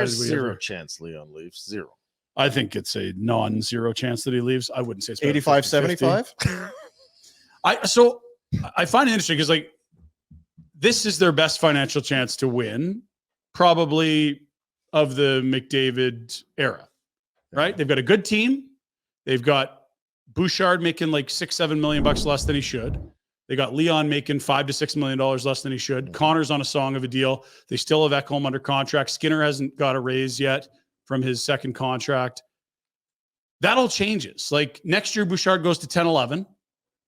There's zero chance Leon leaves. Zero. I think it's a non-zero chance that he leaves. I wouldn't say it's 85-75. So I find it interesting because like this is their best financial chance to win, probably of the McDavid era, right? They've got a good team. They've got Bouchard making like $6-7 million less than he should. They got Leon making $5 to $6 million less than he should. Connor's on a song of a deal. They still have Ekholm under contract. Skinner hasn't got a raise yet from his second contract. That all changes. Like next year, Bouchard goes to 10-11.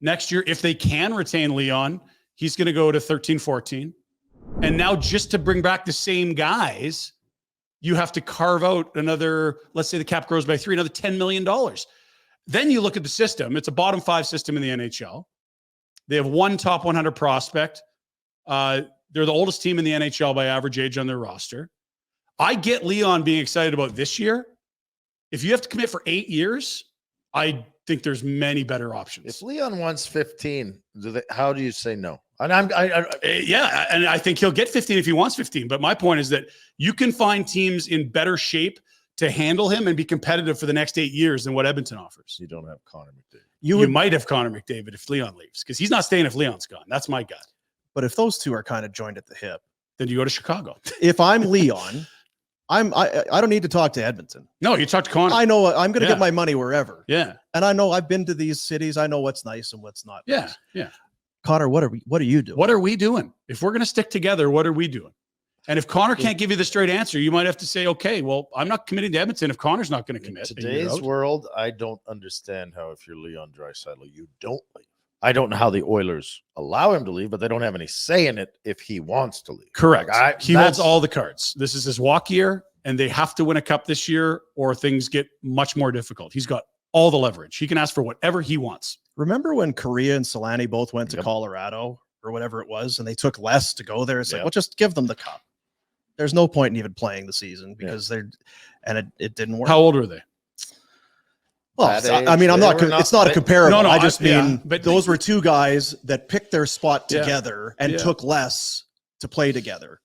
Next year, if they can retain Leon, he's going to go to 13-14. And now just to bring back the same guys, you have to carve out another, let's say the cap grows by 3, another $10 million. Then you look at the system. It's a bottom 5 system in the NHL. They have one top 100 prospect. They're the oldest team in the NHL by average age on their roster. I get Leon being excited about this year. If you have to commit for 8 years, I think there's many better options. If Leon wants 15, how do you say no? And yeah, and I think he'll get 15 if he wants 15. But my point is that you can find teams in better shape to handle him and be competitive for the next 8 years than what Edmonton offers. You don't have Connor McDavid. You might have Connor McDavid if Leon leaves because he's not staying if Leon's gone. That's my gut. But if those two are kind of joined at the hip, then you go to Chicago. If I'm Leon, I don't need to talk to Edmonton. No, you talk to Connor. I know I'm going to get my money wherever. Yeah, and I know I've been to these cities. I know what's nice and what's not. Yeah, nice. yeah. Connor, what are you doing? What are we doing? If we're going to stick together, what are we doing? And if Connor can't give you the straight answer, you might have to say, okay, well, I'm not committing to Edmonton if Connor's not going to commit. In today's world, I don't understand how if you're Leon Draisaitl, you don't leave. I don't know how the Oilers allow him to leave, but they don't have any say in it if he wants to leave. Correct. He holds all the cards. This is his walk year, and they have to win a cup this year or things get much more difficult. He's got all the leverage. He can ask for whatever he wants. Remember when Korea and Solani both went to Colorado or whatever it was, and they took less to go there? It's like, well, just give them the cup. There's no point in even playing the season because it didn't work. How old were they? Well, I mean, it's not a comparable. No, I just mean, but those were two guys that picked their spot together and took less to play together.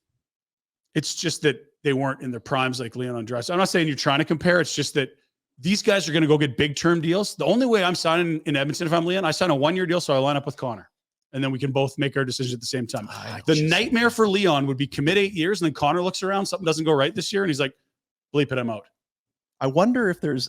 It's just that they weren't in their primes like Leon Draisaitl. I'm not saying you're trying to compare. It's just that these guys are going to go get big term deals. The only way I'm signing in Edmonton if I'm Leon, I sign a 1-year deal so I line up with Connor. And then we can both make our decision at the same time. The nightmare for Leon would be commit 8 years and then Connor looks around, something doesn't go right this year, and he's like, bleep it, I'm out. I wonder if there's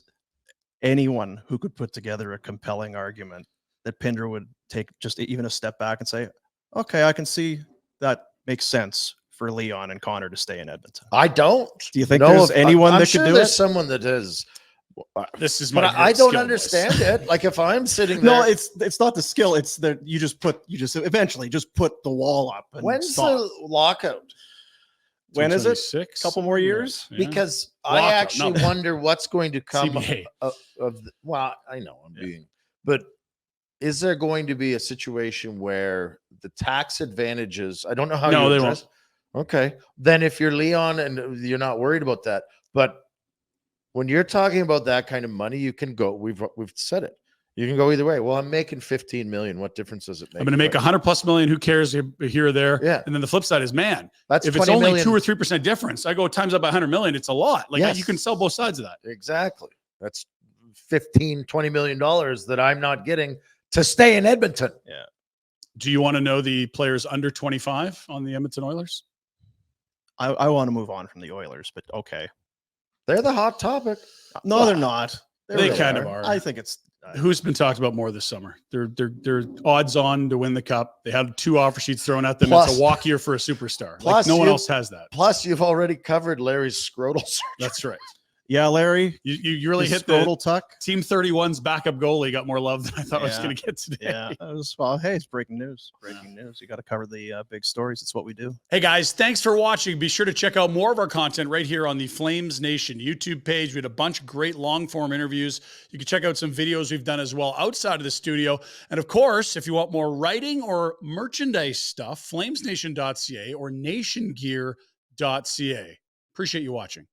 anyone who could put together a compelling argument that Pinder would take just even a step back and say, okay, I can see that makes sense for Leon and Connor to stay in Edmonton. I don't. Do you think there's anyone that could do there's it? Someone that is. This is but I don't understand it. Like if I'm sitting there, no, it's not the skill. It's that you just eventually just put the wall up. And when's the lockout? When is it? A couple more years? Yeah. Because I actually wonder what's going to come of well, I know I'm being, but is there going to be a situation where the tax advantages? I don't know how. No, they won't. Okay, then if you're Leon and you're not worried about that, but when you're talking about that kind of money, you can go. We've said it. You can go either way. Well, I'm making 15 million. What difference does it make? I'm going to make $100+ million. Who cares here or there? Yeah. And then the flip side is, man, that's if it's only 2 or 3% difference, I go times up by 100 million. It's a lot. Like you can sell both sides of that. Exactly. That's $15-20 million that I'm not getting to stay in Edmonton. Yeah. Do you want to know the players under 25 on the Edmonton Oilers? I want to move on from the Oilers, but okay. They're the hot topic. No, they're not. They really kind of are. I think it's who's been talked about more this summer. They're odds on to win the cup. They had 2 offer sheets thrown at them. It's a walk year for a superstar. Like no one else has that. Plus, you've already covered Larry's scrotal surgery. That's right. Yeah, Larry, you really hit scrotal tuck. Team 31's backup goalie got more love than I thought I was going to get today. Yeah, well, hey, it's breaking news. Breaking news. You got to cover the big stories. It's what we do. Hey guys, thanks for watching. Be sure to check out more of our content right here on the Flames Nation YouTube page. We had a bunch of great long form interviews. You can check out some videos we've done as well outside of the studio. And of course, if you want more writing or merchandise stuff, flamesnation.ca or nationgear.ca. Appreciate you watching.